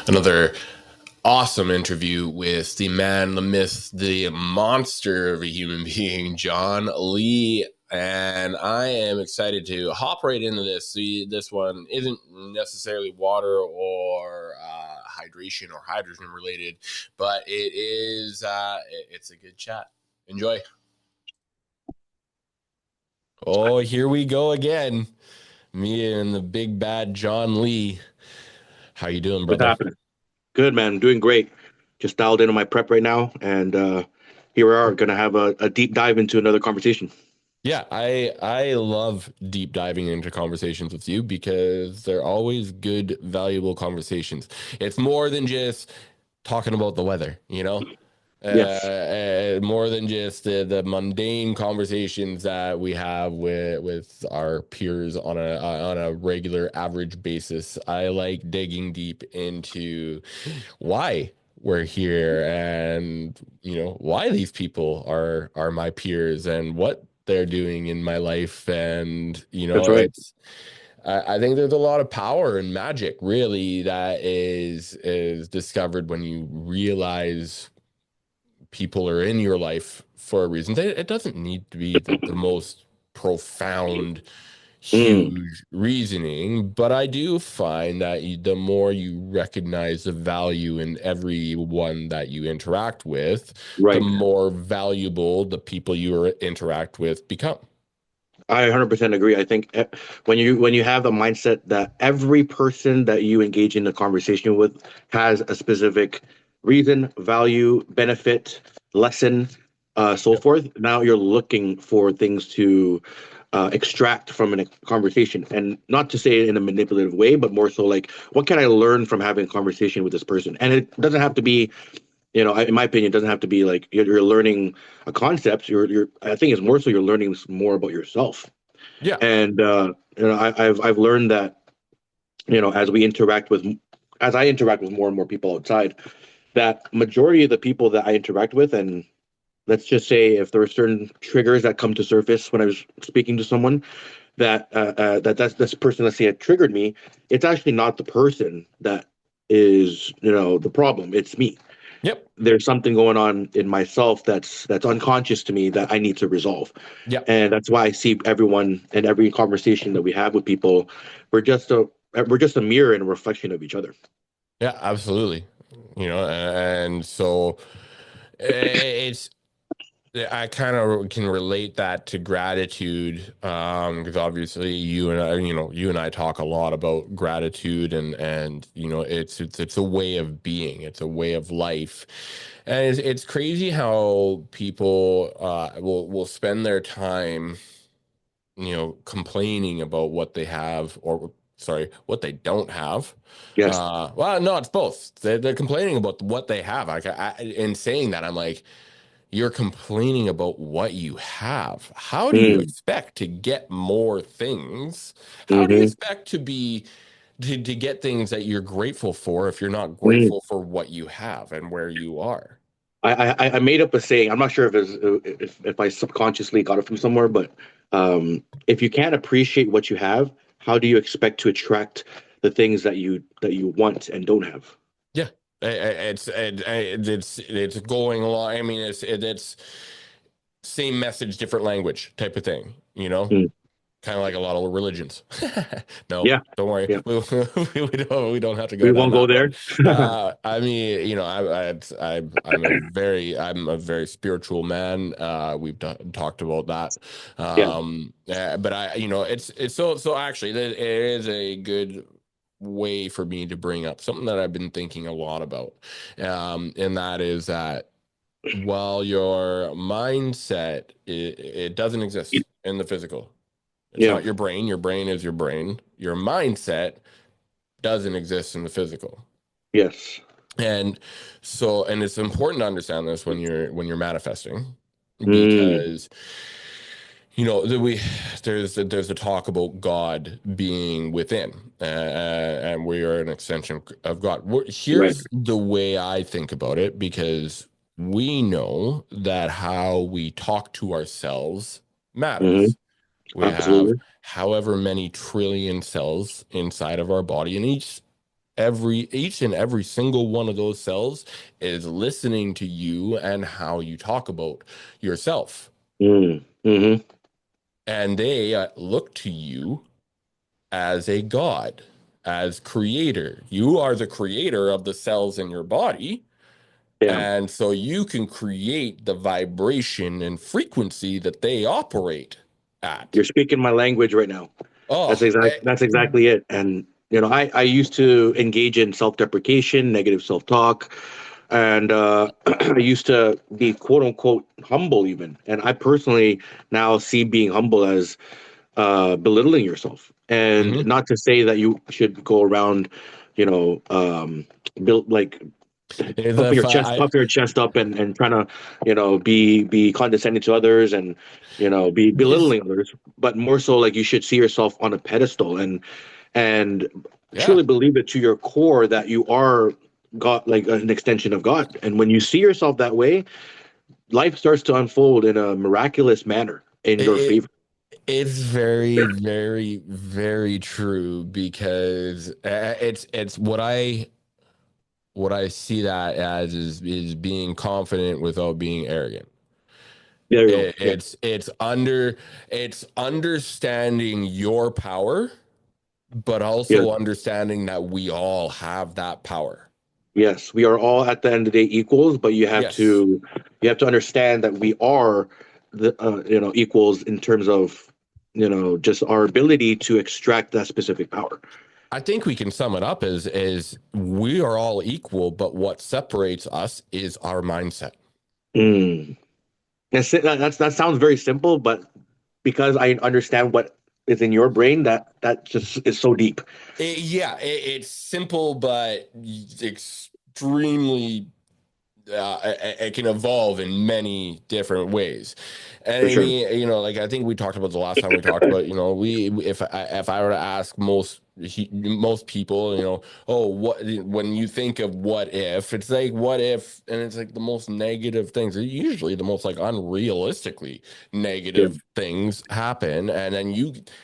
Another awesome interview with the man, the myth, the monster of a human being, John Lee. And I am excited to hop right into this. See, this one isn't necessarily water or hydration or hydrogen related, but it is. It's a good chat. Enjoy. Oh, here we go again. Me and the big bad John Lee. How you doing, What's brother? happening? Good, man. Doing great. Just dialed into my prep right now, and here we are, gonna have a deep dive into another conversation. Yeah, I love deep diving into conversations with you because they're always good, valuable conversations. It's more than just talking about the weather, Yes, more than just the mundane conversations that we have with our peers on a regular average basis. I like digging deep into why we're here and why these people are my peers and what they're doing in my life. And that's right. it's I think there's a lot of power and magic really that is discovered when you realize people are in your life for a reason. It doesn't need to be the most profound, Mm, huge reasoning, but I do find that the more you recognize the value in everyone that you interact with, the right. more valuable the people you interact with become. I 100% agree. I think when you have the mindset that every person that you engage in a conversation with has a specific reason, value, benefit, lesson, so Yep. forth. Now you're looking for things to extract from a conversation, and not to say it in a manipulative way, but more so like, what can I learn from having a conversation with this person? And it doesn't have to be, in my opinion, it doesn't have to be like you're learning a concept. I think it's more so you're learning more about yourself. Yeah. And I've learned that as I interact with more and more people outside, that majority of the people that I interact with, and let's just say if there are certain triggers that come to surface when I was speaking to someone, that this person, let's say, it triggered me. It's actually not the person that is the problem. It's me. Yep. There's something going on in myself that's unconscious to me that I need to resolve. Yep. And that's why I see everyone and every conversation that we have with people, we're just a we're just a mirror and a reflection of each other. Yeah, absolutely. And so it's I kind of can relate that to gratitude, because obviously you and I talk a lot about gratitude, and it's a way of being, it's a way of life, and it's crazy how people will spend their time, complaining about what they have, or sorry, what they don't have. Yes. Well, no, it's both. They're complaining about what they have. In saying that, I'm like, you're complaining about what you have. How do you Mm, expect to get more things? How do you mm-hmm, expect to get things that you're grateful for if you're not mm. grateful for what you have and where you are? I made up a saying. I'm not sure if I subconsciously got it from somewhere, but if you can't appreciate what you have, how do you expect to attract the things that you want and don't have? Yeah. It's going along. I mean, it's same message, different language type of thing, Mm. kind of like a lot of religions. No, Yeah, don't worry. yeah. We don't have to We go down won't go that there. road. I mean, I'm a very spiritual man. We've talked about that. Yeah. But it's so actually it is a good way for me to bring up something that I've been thinking a lot about. And that is that while your mindset, it doesn't exist in the physical. It's Yeah. not your brain. Your brain is your brain. Your mindset doesn't exist in the physical. Yes. And it's important to understand this when you're manifesting, Mm. because there's a talk about God being within, and we are an extension of God. Right. Here's the way I think about it, because we know that how we talk to ourselves Hmm. matters. We have Absolutely. however many trillion cells inside of our body, and each each and every single one of those cells is listening to you and how you talk about yourself. Mm. Mm-hmm. And they look to you as a god, as creator. You are the creator of the cells in your body. Yeah. And so you can create the vibration and frequency that they operate at. You're speaking my language right now. Oh, That's exactly it. And I used to engage in self-deprecation, negative self-talk, and I used to be quote unquote humble even. And I personally now see being humble as belittling yourself. And mhm. not to say that you should go around, you know, build like If I, puffing your chest up and trying to, be condescending to others and, be is belittling others, but more so like you should see yourself on a pedestal and yeah, truly believe it to your core that you are God, like an extension of God. And when you see yourself that way, life starts to unfold in a miraculous manner in your it, favor. it's very, very, very true because it's what I see that as is being confident without being arrogant. There you go. It, Yeah. it's understanding your power, but Yeah. also understanding that we all have that power. Yes, we are all at the end of the day equals, but Yes. you have to understand that we are the equals in terms of just our ability to extract that specific power. I think we can sum it up as we are all equal, but what separates us is our mindset. Mm. That sounds very simple, but because I understand what is in your brain, that just is so deep. Yeah, it's simple, but extremely it can evolve in many different ways. And For I sure. mean, like I think we talked about the last time we talked about, we if I were to ask most people, oh, what when you think of what if, it's like what if, and it's like the most negative things. Usually the most like unrealistically Yeah. negative things happen, and then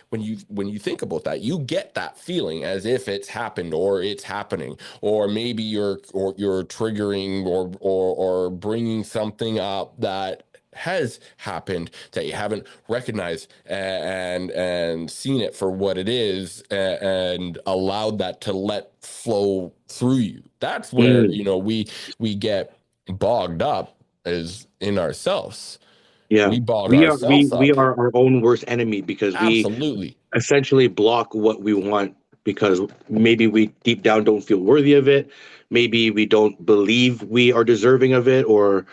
when you think about that, you get that feeling as if it's happened or it's happening, or maybe you're triggering or bringing something up that has happened that you haven't recognized and seen it for what it is and allowed that to let flow through you. That's where Mm. we get bogged up is in ourselves. Yeah. We bog We are we ourselves we up. are our own worst enemy because we Absolutely. essentially block what we want because maybe we deep down don't feel worthy of it. Maybe we don't believe we are deserving of it, or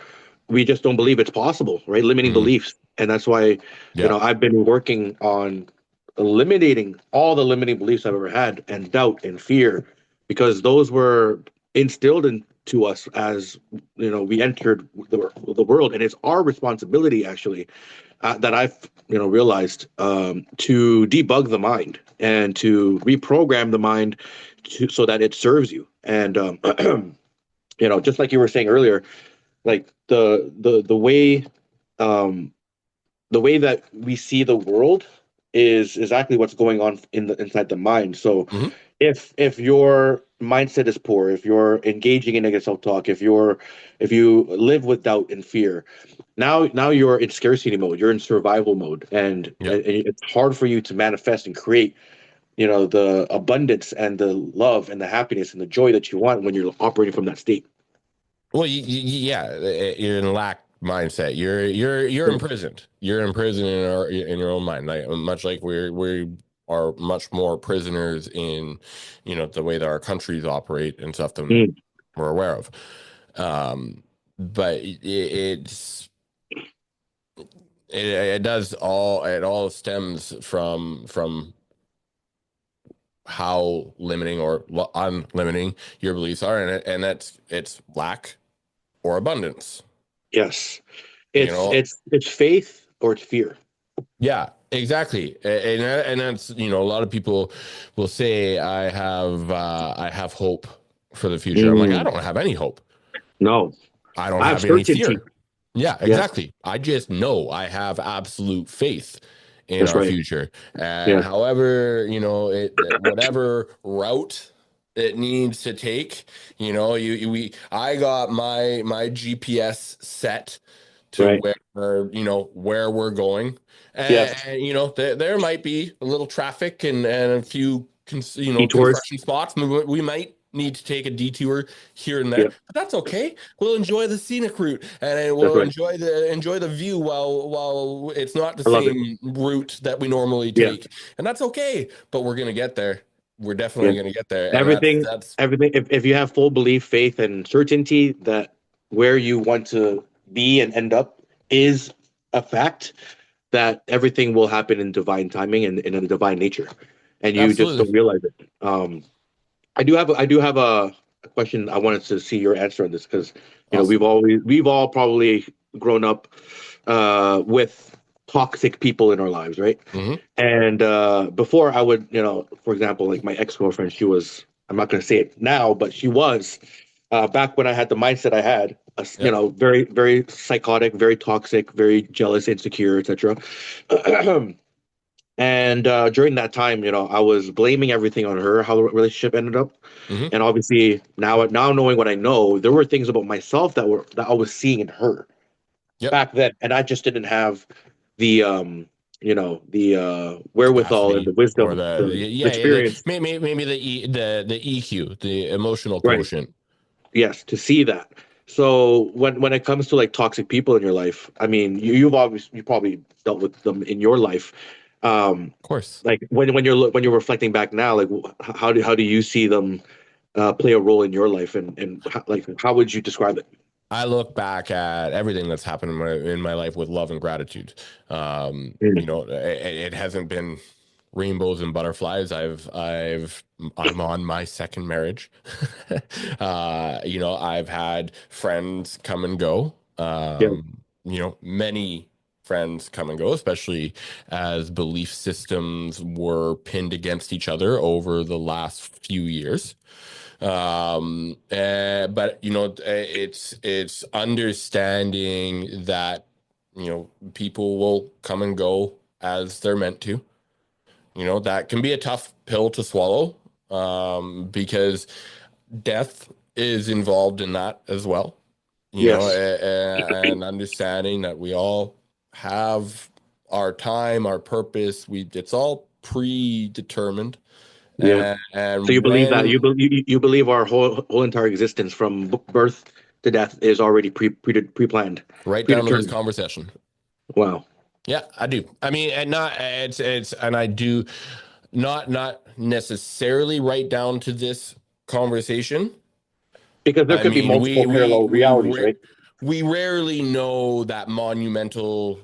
we just don't believe it's possible, right? Limiting Mhm. beliefs. And that's why, Yeah. I've been working on eliminating all the limiting beliefs I've ever had and doubt and fear because those were instilled into us as, we entered the world. And it's our responsibility, actually, that I've realized to debug the mind and to reprogram the mind so that it serves you. And just like you were saying earlier, like um, the way that we see the world is exactly what's going on inside the mind. So Mhm. if your mindset is poor, if you're engaging in negative self-talk, if you live with doubt and fear, now you're in scarcity mode, you're in survival mode, Yeah. and it's hard for you to manifest and create the abundance and the love and the happiness and the joy that you want when you're operating from that state. Well, yeah, you're in lack mindset. You're Yeah. imprisoned. You're imprisoned in your own mind. Like much like we are much more prisoners in, the way that our countries operate and stuff than Mm, we're aware of. But it does all it all stems from how limiting or unlimiting your beliefs are, and it's lack or abundance. yes, You it's know, it's it's faith or it's fear. Yeah, exactly. And that's, a lot of people will say I have hope for the future. I'm like, I Mm, don't have any hope. no, I don't I have have any certainty. fear. Yeah, Yes, exactly. I just know I have absolute faith in that's our right. future. And Yeah. however, whatever route it needs to take. You know, I got my GPS set to Right. where, where we're going. Yes. There might be a little traffic and a few Detours. construction spots. We might need to take a detour here and there, Yep. but that's okay. We'll enjoy the scenic route, and then That's we'll right. enjoy the view while it's not the I love it. same route that we normally Yeah. take, and that's okay. But we're gonna get there. We're Yeah. definitely gonna get there, and that's Everything, that's everything. If you have full belief, faith, and certainty that where you want to be and end up is a fact, that everything will happen in divine timing and in a divine nature, and you just don't absolutely. realize it. I do have a question. I wanted to see your answer on this because Awesome. we've all probably grown up with toxic people in our lives, right? Hmm. And before I would, for example, like my ex-girlfriend, she was, I'm not going to say it now, but she was back when I had the mindset I had, Yep. very, very psychotic, very toxic, very jealous, insecure, etc. And during that time, I was blaming everything on her, how the relationship ended up. Hmm. And obviously now knowing what I know, there were things about myself that I was seeing in her Yep. back then, and I just didn't have the the wherewithal and Capacity the or wisdom, the the yeah, experience, maybe the EQ, the emotional right? quotient. Yes, to see that. So when it comes to like toxic people in your life, I mean, you probably dealt with them in your life. Um, Of course. like when you're reflecting back now, like how do you see them play a role in your life, and like how would you describe it? I look back at everything that's happened in my life with love and gratitude. Mm. It hasn't been rainbows and butterflies. I'm on my second marriage. I've had friends come and go. Yeah, Many friends come and go, especially as belief systems were pinned against each other over the last few years. But it's understanding that people will come and go as they're meant to. That can be a tough pill to swallow, because death is involved in that as well. yes, And understanding that we all have our time, our purpose. It's all predetermined, yeah. So and you believe that when you believe our whole entire existence from birth to death is already pre-planned, right down to this predetermined. conversation. Wow. Yeah, I do. I mean, and not it's and I do not necessarily right down to this conversation. Because there I could be mean, multiple parallel realities, right? we rarely know that monumental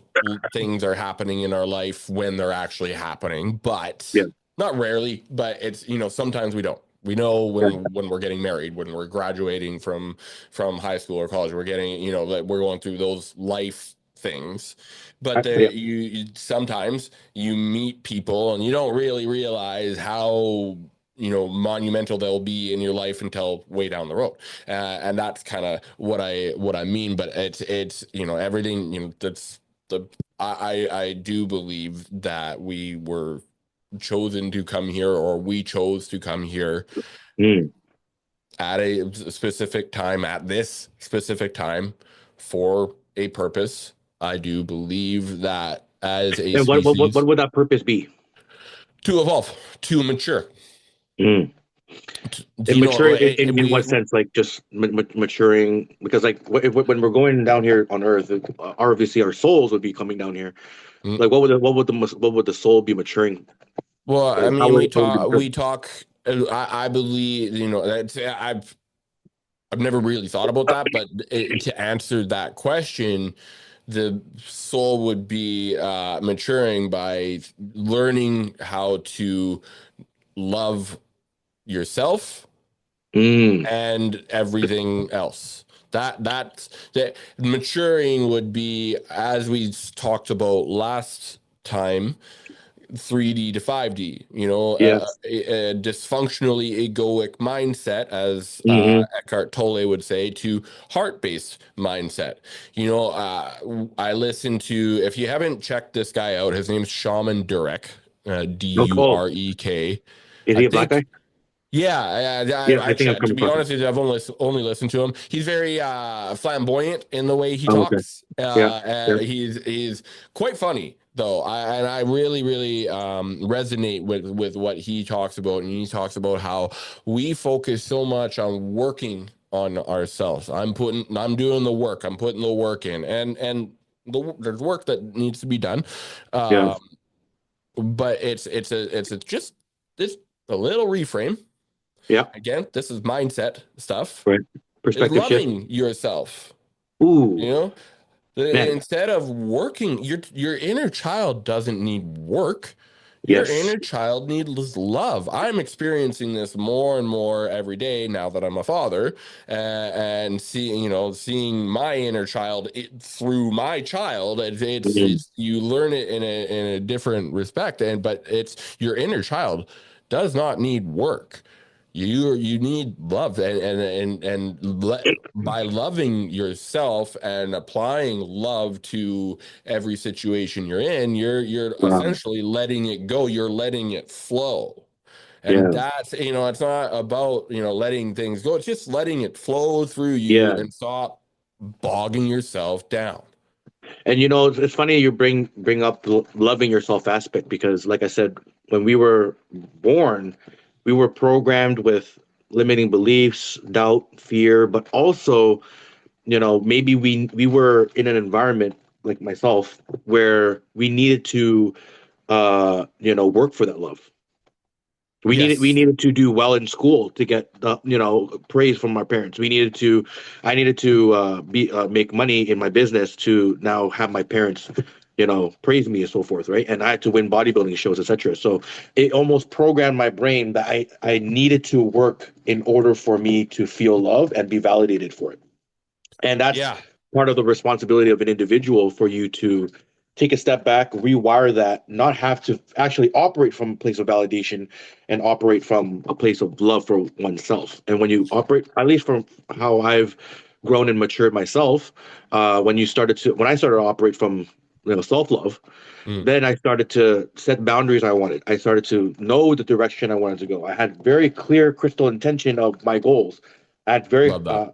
things are happening in our life when they're actually happening, but Yeah. not rarely, but it's, sometimes we don't. We know Yeah. when we're getting married, when we're graduating from high school or college, we're getting, that we're going through those life things. But Yeah. sometimes you meet people and you don't really realize how monumental they'll be in your life until way down the road, and that's kind of what I mean. But it's everything, that's the I do believe that we were chosen to come here, or we chose to come here Mm. at a specific time, at this specific time, for a purpose. I do believe that as a And what species, would that purpose be? to evolve, to mature. Mm. Do you know Immature in what sense? Like just maturing? Because like when we're going down here on Earth, obviously our souls would be coming down here. we Like what would the soul be maturing? Well, I Or mean, how would it be we maturing? talk. I believe, that's I've never really thought about that, but to answer that question, the soul would be maturing by learning how to love yourself Mm. and everything else. That maturing would be, as we talked about last time, 3D to 5D, Yes. a dysfunctionally egoic mindset, as Hmm. Eckhart Tolle would say, to heart-based mindset. I listen to, if you haven't checked this guy out, his name's Shaman Durek, Oh, Durek. is I he a black think guy? Yeah, Yeah, I I think I've come to be across him. honest with you, I've only listened to him. He's very flamboyant in the way he Oh, okay. talks. Yeah. Yeah. He's quite funny though. And I really resonate with what he talks about, and he talks about how we focus so much on working on ourselves. I'm doing the work. I'm putting the work in, and there's work that needs to be done. Yeah. Um, but it's just this a little reframe. Yeah. Again, this is mindset stuff. Right. Is Perspective shift. loving yourself. You Ooh, know, man. instead of working, your inner child doesn't need work. Your Yes. inner child needs love. I'm experiencing this more and more every day now that I'm a father, and seeing my inner child through my child. Mm, It's you learn it in a different respect, but it's your inner child does not need work. You need love, by loving yourself and applying love to every situation you're in, you're wow. essentially letting it go. You're letting it flow. And Yeah. that's, it's not about, letting things go. It's just letting it flow through you Yeah. and stop bogging yourself down. And it's funny you bring up the loving yourself aspect because, like I said, when we were born, we were programmed with limiting beliefs, doubt, fear, but also, maybe we were in an environment like myself where we needed to, work for that love. We Yes. needed to do well in school to get praise from our parents. I needed to be make money in my business to now have my parents praise me and so forth, right? And I had to win bodybuilding shows, etc. So it almost programmed my brain that I needed to work in order for me to feel love and be validated for it. And that's Yeah. part of the responsibility of an individual for you to take a step back, rewire that, not have to actually operate from a place of validation and operate from a place of love for oneself. And when you operate, at least from how I've grown and matured myself, when I started to operate from self-love, Mm, then I started to set boundaries I wanted. I started to know the direction I wanted to go. I had very clear, crystal intention of my goals. I had very love that.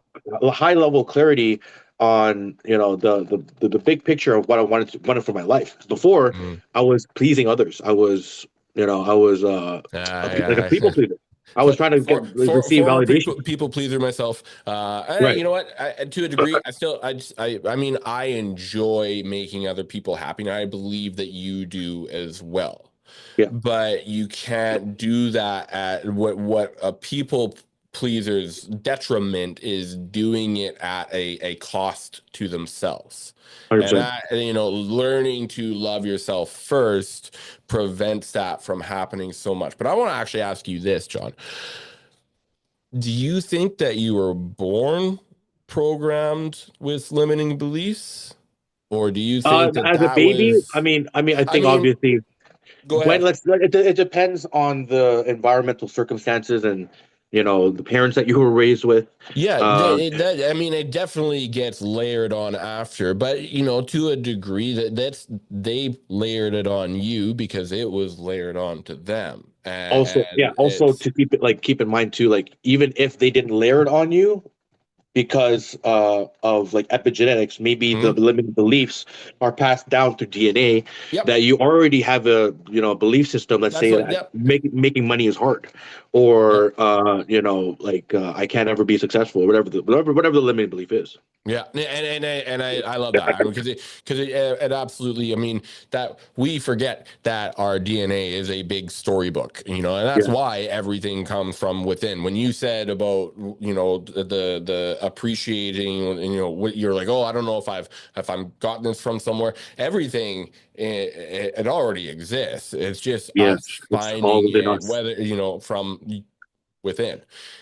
high level clarity on the big picture of what I wanted for my life. Before, Mm. I was pleasing others. I was like a people pleaser. I was for trying to get receive former validation. people pleaser myself. Right. You know what? To a degree, I still, I mean, I enjoy making other people happy, and I believe that you do as well. Yeah. But you can't do that at what a people pleaser's detriment is doing it at a cost to themselves. And 100%. learning to love yourself first prevents that from happening so much. But I want to actually ask you this, John. Do you think that you were born programmed with limiting beliefs? Or do you think that As a that baby, was, I I think mean, obviously go when ahead. it depends on the environmental circumstances and the parents that you were raised with. Yeah, Uh, I mean, it definitely gets layered on after, but to a degree they layered it on you because it was layered on to them, Also, yeah, and also it's to keep in mind too, like even if they didn't layer it on you, because of like epigenetics, maybe the Mhm. limiting beliefs are passed down through DNA Yep, that you already have a belief system. Let's that's say what. that Yep, making money is hard, yep. or like I can't ever be successful, or whatever the limiting belief is. Yeah, I love that. I mean, because it absolutely. I mean, that we forget that our DNA is a big storybook, and that's Yeah, why everything comes from within. When you said about the appreciating, what you're like, oh, I don't know if I'm gotten this from somewhere. Everything it already exists. It's just yes, us it's all finding within it, us. whether from within.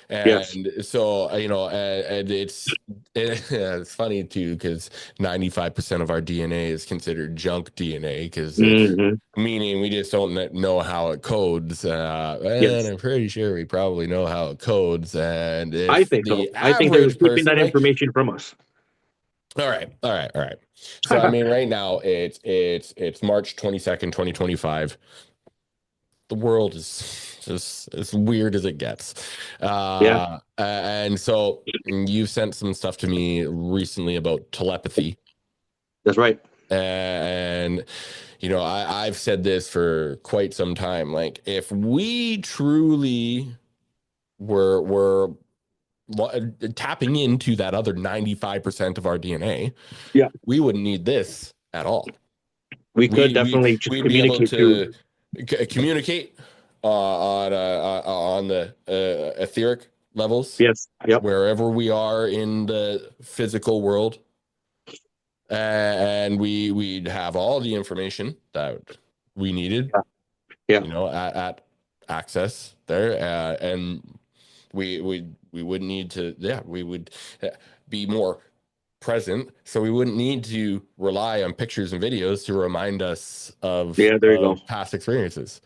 Yes. And so, and it's funny too, because 95% of our DNA is considered junk DNA, because Hmm. meaning we just don't know how it codes. And Yes. I'm pretty sure we probably know how it codes. And I if think so. the I think they're average keeping person, that like, information from us. all right. So, I mean, right now it's March 22nd, 2025. the world is just as weird as it gets. Yeah, And so you sent some stuff to me recently about telepathy. that's right. And, I've said this for quite some time. Like, if we truly were tapping into that other 95% of our DNA, Yeah, we wouldn't need this at all. we could We definitely just we'd be able communicate to. to communicate on the etheric levels Yes. Yep. wherever we are in the physical world, and we'd have all the information that we needed, Yeah. Yeah. at access there, and we wouldn't need to, yeah, we would be more present, so we wouldn't need to rely on pictures and videos to remind us of Yeah. There you go. past experiences.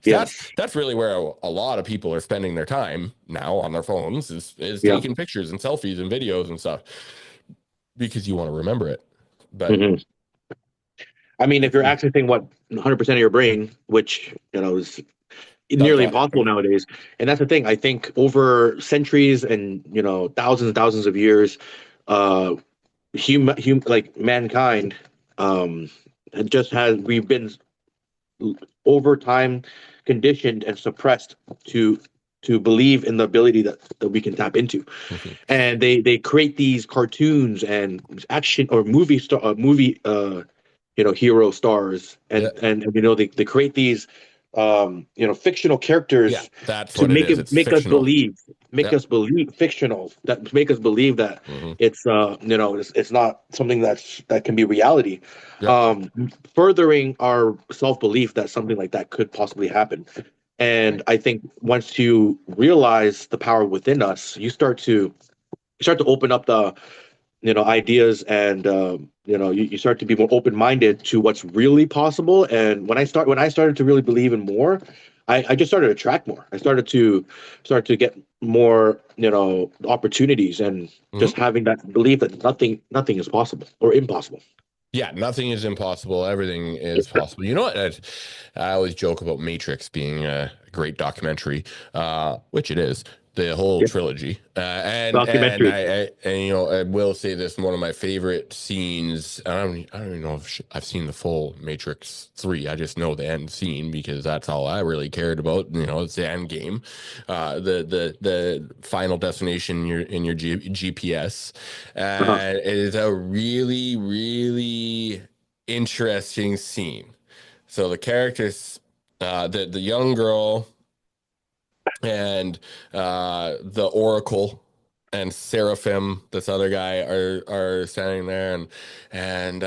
'Cause Yes. that's really where a lot of people are spending their time now on their phones, is Yeah. taking pictures and selfies and videos and stuff, because you want to remember it. But hmm I mean, if you're accessing what 100% of your brain, which is does nearly that, impossible nowadays, and that's the thing. I think over centuries and thousands and thousands of years, uh, like mankind, um, just has we've been over time conditioned and suppressed to believe in the ability that we can tap into. Mhm. And they create these cartoons and action or movie hero stars, Yeah, and they create these fictional yeah, characters that's to what it is. It's fictional. make Yep. us believe fictional that make us believe that Hmm. it's not something that can be reality, Yep. um furthering our self-belief that something like that could possibly happen. And I think once you realize the power within us, you start to open up the ideas, and you start to be more open-minded to what's really possible. And when I started to really believe in more, I just started to attract more. I started to get more opportunities, and just Hmm. having that belief that nothing is possible or impossible. Yeah, nothing is impossible. Everything is possible. You know what? I always joke about Matrix being a great documentary, which it is, the whole Yeah, trilogy. And documentary. I will say this: one of my favorite scenes. I don't even know if I've seen the full Matrix 3. I just know the end scene because that's all I really cared about. It's the end game, the final destination in your GPS, Uh-huh. and it is a really, really interesting scene. So the characters, the young girl and the Oracle and Seraphim, this other guy, are standing there, and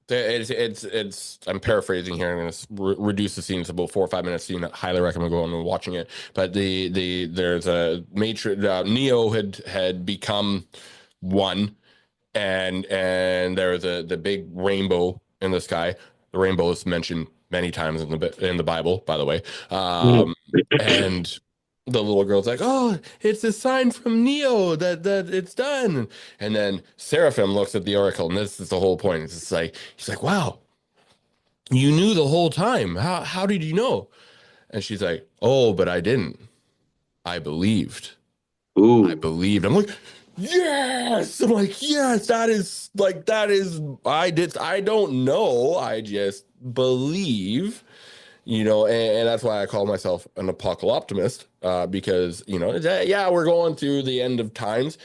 it's I'm paraphrasing here. I'm going to reduce the scene to about 4 or 5 minutes. Scene. I highly recommend going and watching it. But there's a matrix. Neo had become one, and there was the big rainbow in the sky. The rainbow is mentioned many times in the Bible, by the way. Mhm. And the little girl's like, "Oh, it's a sign from Neo that it's done." And then Seraphim looks at the oracle, and this is the whole point. It's just like he's like, "Wow, you knew the whole time. How did you know?" And she's like, "Oh, but I didn't. I believed." I Ooh. believed. I'm like, yes. I'm like, yes, that is I don't know. I just believe, and that's why I call myself an apocalyptimist, because, yeah, we're going through the end of times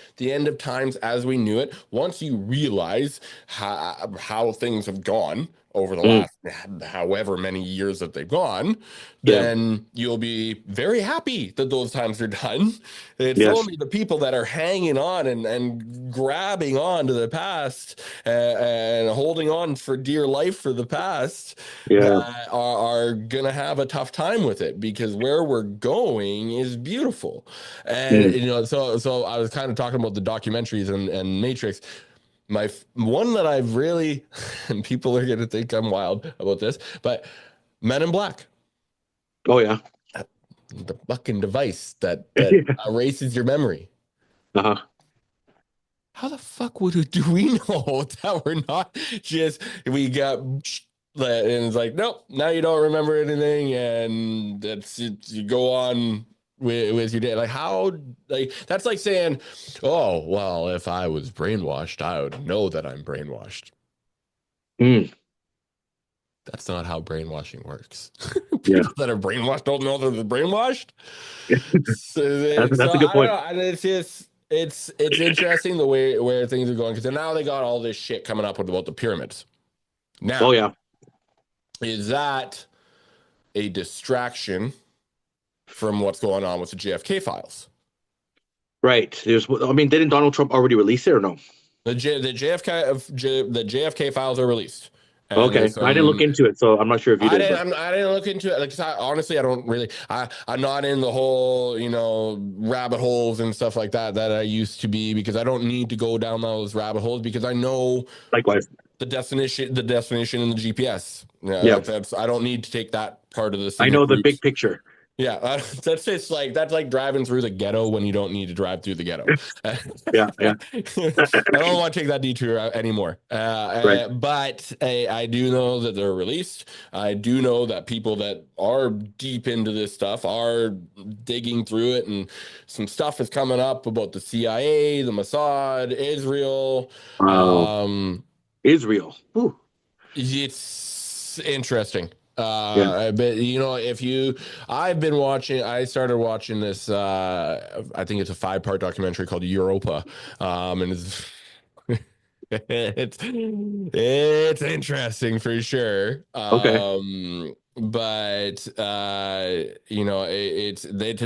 as we knew it. Once you realize how things have gone over the Mm. last however many years that they've gone, Yeah. then you'll be very happy that those times are done. It's Yes. only the people that are hanging on and grabbing on to the past, and holding on for dear life for the past, Yeah. that are gonna have a tough time with it, because where we're going is beautiful. And Mm. so I was kind of talking about the documentaries and Matrix. One that I've really, and people are gonna think I'm wild about this, but Men in Black, Oh yeah. the fucking device that erases your memory. Uh-huh. How the fuck do we know that we're not just we got? And it's like, nope, now you don't remember anything, and that's it, you go on with your day. Like how, like that's like saying, oh well, if I was brainwashed, I would know that I'm brainwashed. Mm, That's not how brainwashing works. yeah, People that are brainwashed don't know that they're brainwashed. So that's a good I don't point. know. And it's just it's interesting the way where things are going because now they got all this shit coming up with about the pyramids. Oh Now, yeah, is that a distraction from what's going on with the JFK files? right. I mean, didn't Donald Trump already release it or no? The JFK the JFK files are released, and Okay, there's I didn't look some. into it, so I'm not sure if you did, but I didn't look into it. Like honestly, I don't really. I'm not in the whole rabbit holes and stuff like that that I used to be because I don't need to go down those rabbit holes because I know likewise. the destination in the GPS. Yeah, Yeah, that's I don't need to take that part of the I scenic know the big routes. picture. Yeah, that's just like that's like driving through the ghetto when you don't need to drive through the ghetto. I Yeah, yeah, don't want to take that detour anymore. right. But I do know that they're released. I do know that people that are deep into this stuff are digging through it, and some stuff is coming up about the CIA, the Mossad, Israel. Wow, Um, Israel. Whew. it's interesting. Yeah. But if you, I started watching this, I think it's a 5-part documentary called Europa. And it's, it's interesting for sure. Okay. But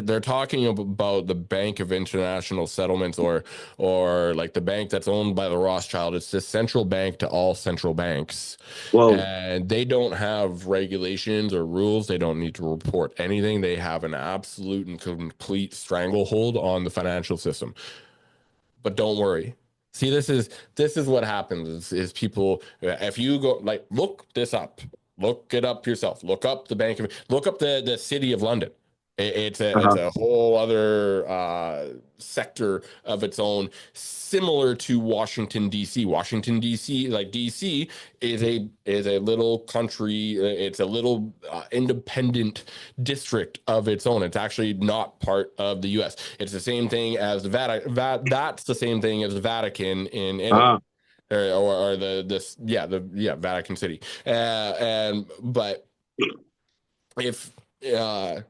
they're talking about the Bank of International Settlements or like the bank that's owned by the Rothschild. It's the central bank to all central banks, Whoa. and they don't have regulations or rules. They don't need to report anything. They have an absolute and complete stranglehold on the financial system. But don't worry. See, this is what happens is people if you go like look this up, look it up yourself, look up the Bank of look up the City of London. It's Uh-huh. a whole other sector of its own, similar to Washington D.C. Washington D.C. like D.C. is a little country. It's a little independent district of its own. It's actually not part of the U.S. It's the same thing as the Vatican. That's the same thing as the Vatican in Ah. Italy, or Vatican City. And but if uh,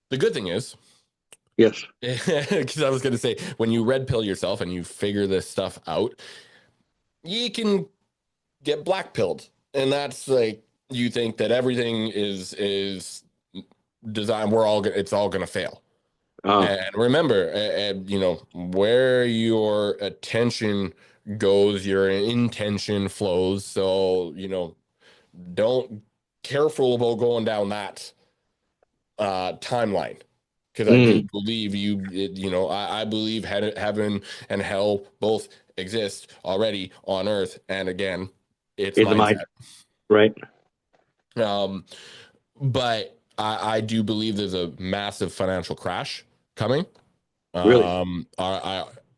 the good thing is, Yes. because I was going to say, when you red pill yourself and you figure this stuff out, you can get black pilled, and that's like you think that everything is designed. It's all going to fail. Ah. And remember, where your attention goes, your intention flows. So, don't careful about going down that timeline. Because I do Mm. believe I believe heaven and hell both exist already on earth. And again, it's In the mind. mindset. Right. Um, but I do believe there's a massive financial crash coming. Really.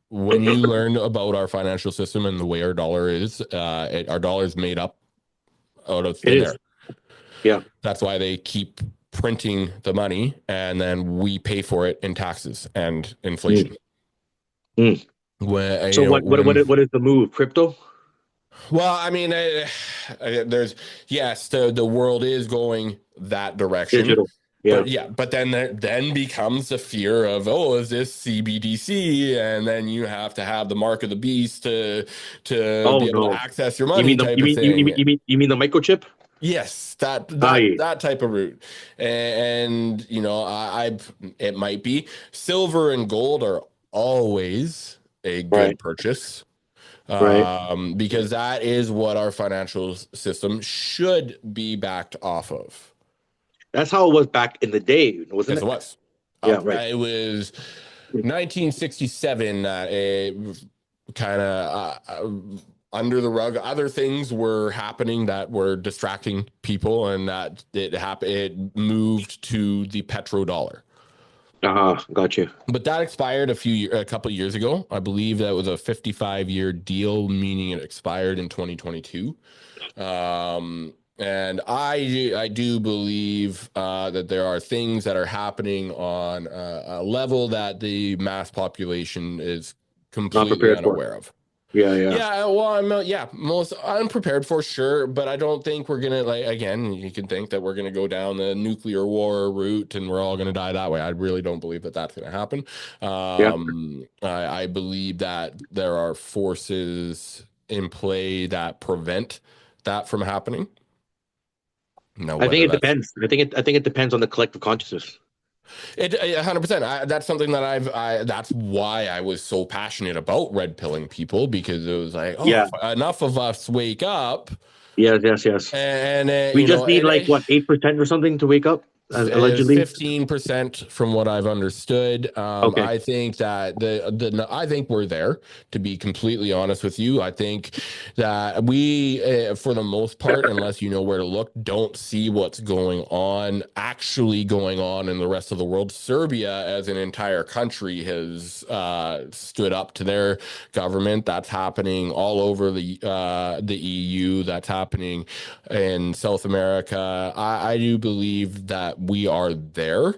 When you learn about our financial system and the way our dollar is, our dollar is made up out of It thin is. air. Yeah. That's why they keep printing the money, and then we pay for it in taxes and inflation. Mm. Mm. When So when what is the move? Crypto? well, I mean, there's yes, the world is going that direction. Digital. Yeah. But yeah, but then becomes the fear of, oh, is this CBDC? And then you have to have the mark of the beast to Oh be able to no. access your You money mean the type of thing. you mean the microchip? Yes, that that Aye. that type of route. And it might be silver and gold are always a Right. good purchase, Right. because that is what our financial system should be backed off of. That's how it was back in the day, wasn't Yes, it it? was. Yeah. Right. It was 1967. It kind of under the rug. Other things were happening that were distracting people, and that it happened. It moved to the petrodollar. Got you. But that expired a couple of years ago. I believe that was a 55-year deal, meaning it expired in 2022. And I do believe that there are things that are happening on a level that the mass population is Not completely prepared for. unaware of. Yeah, yeah, Yeah, well, yeah, most unprepared for sure, but I don't think we're gonna like again. You can think that we're gonna go down the nuclear war route and we're all gonna die that way. I really don't believe that that's gonna happen. yeah. I believe that there are forces in play that prevent that from happening. Now, I think whether it that's depends. I think it depends on the collective consciousness. 100%. That's something that that's why I was so passionate about red pilling people because it was like, oh, Yeah. if enough of us wake up Yes, yes, yes. and We just need like what 8% or something to wake up, is allegedly. 15% from what I've understood. Okay. I think that I think we're there, to be completely honest with you. I think that we, for the most part, unless you know where to look, don't see what's actually going on in the rest of the world. Serbia, as an entire country, has stood up to their government. That's happening all over the EU. That's happening in South America. I do believe that we are there.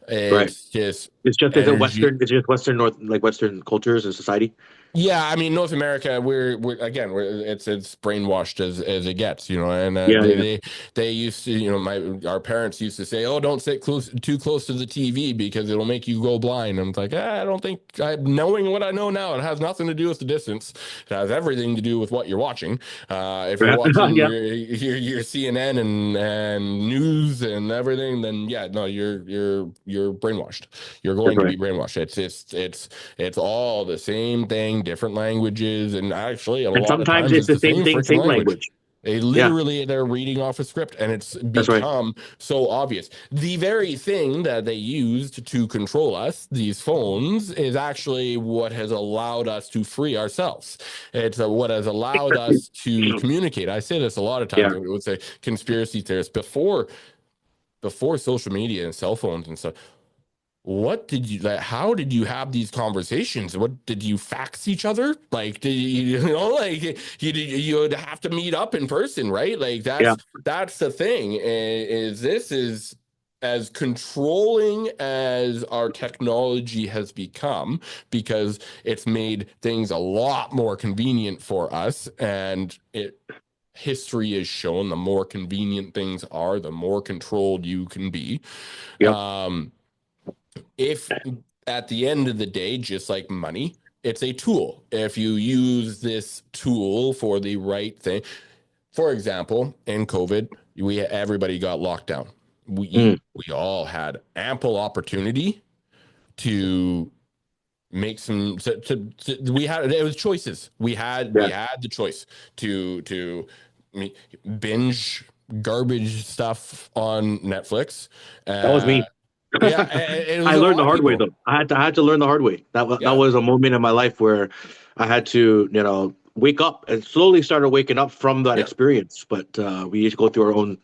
Right. It's just It's just is it energy. Western? It's just Western North, like Western cultures and society. Yeah, I mean North America, we're again, it's brainwashed as it gets, and Yeah, yeah, they used to, our parents used to say, oh, don't sit too close to the TV because it'll make you go blind. And it's like, I don't think knowing what I know now, it has nothing to do with the distance. It has everything to do with what you're watching. If you're watching yeah. your CNN and news and everything, then yeah, no, you're brainwashed. You're That's going to right. be brainwashed. It's all the same thing, different languages, and actually, a And lot of sometimes times it's it's the the same same thing, freaking same language. language. Yeah, They're reading off a script, and it's that's right. become so obvious. The very thing that they used to control us, these phones, is actually what has allowed us to free ourselves. It's what has allowed us to communicate. I say this a lot of times. Yeah, I would say conspiracy theorists before social media and cell phones and stuff. What did you like? How did you have these conversations? What did you fax each other? Like, did you, like you'd have to meet up in person, right? Like yeah, that's the thing. Is this is as controlling as our technology has become because it's made things a lot more convenient for us, and it history has shown the more convenient things are, the more controlled you can be. yep, Um, if at the end of the day, just like money, it's a tool. If you use this tool for the right thing, for example, in COVID, everybody got locked down. mm, We all had ample opportunity to make some. We had it was choices. We yeah. had the choice binge garbage stuff on Netflix. That was Uh, me. yeah, it was I a learned lot the of hard way people. though. I had to learn the hard way. That Yeah. was a moment in my life where I had to, wake up and slowly started waking up from that Yeah. experience. But we used to go through our own,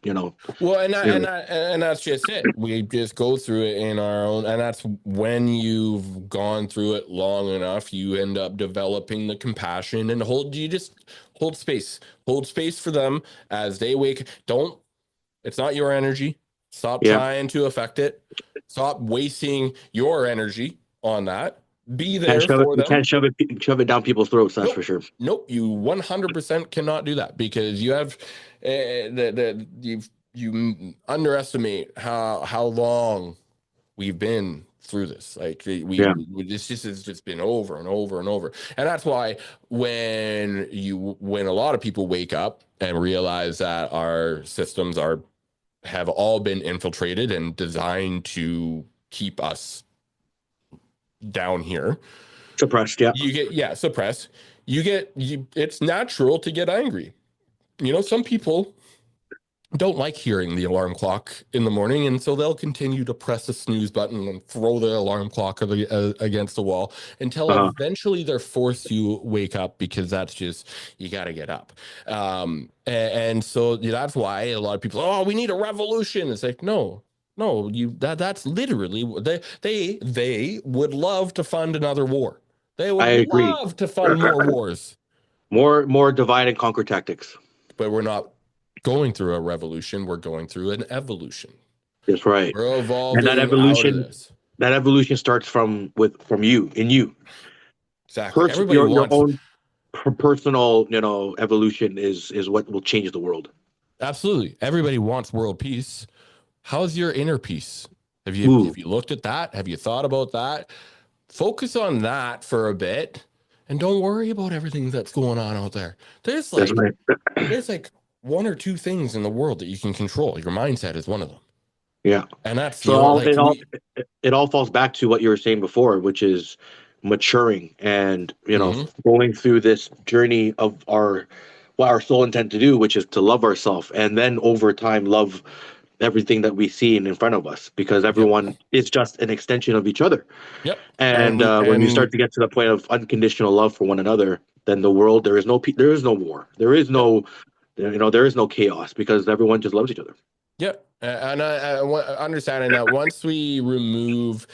Well, you know, and that's just it. We just go through it in our own, and that's when you've gone through it long enough, you end up developing the compassion and you just hold space for them as they wake. Don't. It's not your energy. Stop yeah. trying to affect it. Stop wasting your energy on that. Be Can't there shove it. for You them. can't shove it down people's throats. That's for Nope. sure. Nope. You 100% cannot do that because you have you underestimate how long we've been through this. Like Yeah. this just has just been over and over and over. And that's why when a lot of people wake up and realize that our systems have all been infiltrated and designed to keep us down here, Suppressed. Yeah. you get suppressed. It's natural to get angry. Some people don't like hearing the alarm clock in the morning, and so they'll continue to press the snooze button and throw the alarm clock against the wall until Uh-huh. eventually they're forced to wake up because that's just you got to get up. And so that's why a lot of people, oh, we need a revolution. It's like no, No, that's literally they would love to fund another war. They I would agree. love to fund more wars, More divide and conquer tactics. but we're not going through a revolution. We're going through an evolution. That's right. We're And evolving out of this. that evolution starts from you, in you. Exactly. Everybody Your wants own personal, evolution is what will change the world. absolutely. Everybody wants world peace. How's your inner peace? Ooh, Have you looked at that? Have you thought about that? Focus on that for a bit and don't worry about everything that's going on out there. There's that's like right. there's like one or two things in the world that you can control. Your mindset is one of them. Yeah. And that's, So it all falls back to what you were saying before, which is maturing and Mhm. going through this journey of our what our soul intent to do, which is to love ourselves, and then over time love everything that we see in front of us, because Yep. everyone is just an extension of each other. Yep. And when we start to get to the point of unconditional love for one another, then the world there is no war, there is Yep. no there is no chaos, because everyone just loves each other. Yep. And understanding that once we remove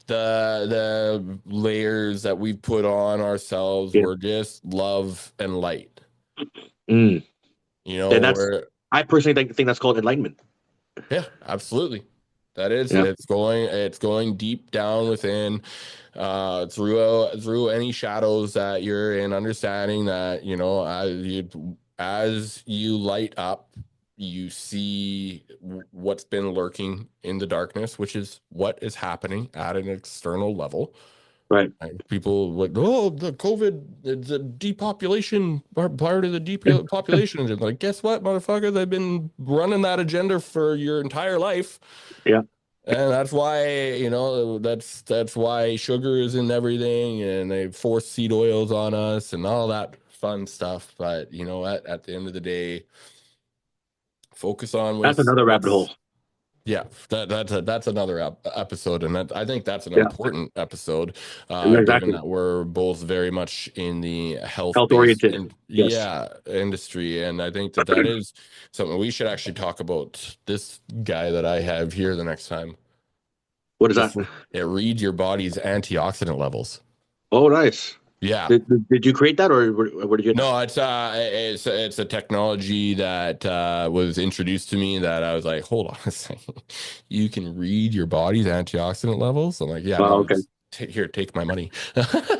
the layers that we put on ourselves, Yeah. we're just love and light. Mm. You know, And that's we're I personally think that's called enlightenment. yeah, absolutely. That is, Yeah. it's going deep down within, through any shadows that you're in, understanding that, as you light up, you see what's been lurking in the darkness, which is what is happening at an external level. Right. And people like, oh, the COVID, the depopulation part of the depopulation. And like, guess what, motherfucker? They've been running that agenda for your entire life. Yeah. And that's why, that's why sugar is in everything and they force seed oils on us and all that fun stuff. But, at the end of the day, focus on That's with another rabbit hole. what's yeah, that's another episode, and I think that's an Yeah. important episode, given Exactly. that we're both very much in the Health health-based oriented. and Yes. yeah industry, and I think that is something we should actually talk about. This guy that I have here the next time, What is that? it's it reads your body's antioxidant levels. Oh, nice. Yeah, Did you create that, or where did you get that? no, it's a technology that was introduced to me that I was like, hold on a second, you can read your body's antioxidant levels. I'm like, yeah, Wow. no, Okay. here, take my money.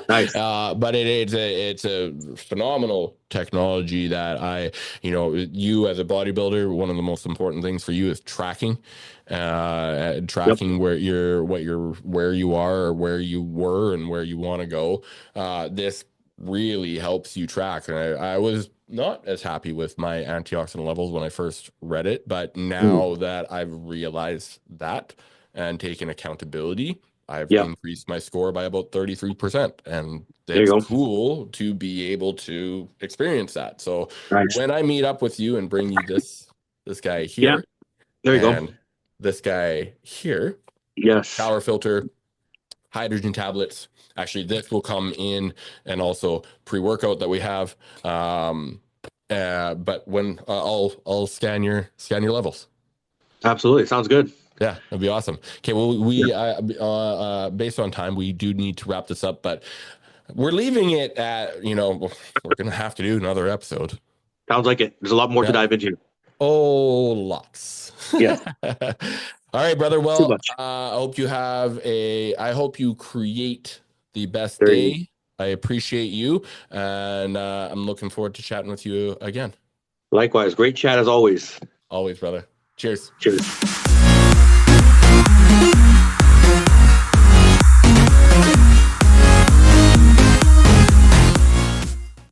Nice. But it's a phenomenal technology that you as a bodybuilder, one of the most important things for you is tracking, Yep. tracking where you are or where you were and where you want to go. This really helps you track. And I was not as happy with my antioxidant levels when I first read it, but Mm. now that I've realized that and taken accountability, I've Yeah. increased my score by about 33%. And There it's you go. cool to be able to experience that. So Nice. when I meet up with you and bring you this guy Yeah. here There you go. and this guy here, Yes. shower filter, hydrogen tablets. Actually, this will come in and also pre-workout that we have. But when I'll scan your levels. Absolutely. Sounds good. Yeah, that'd be awesome. Okay, well, Yeah. based on time, we do need to wrap this up, but we're leaving it at we're gonna have to do another episode. Sounds like it. There's a lot more to Yeah. dive into. Oh, lots. Yeah. All right, brother. Too Well, much. I hope you create the best There you go. day. I appreciate you, and I'm looking forward to chatting with you again. Likewise. Great chat as always. Always, brother. Cheers. Cheers.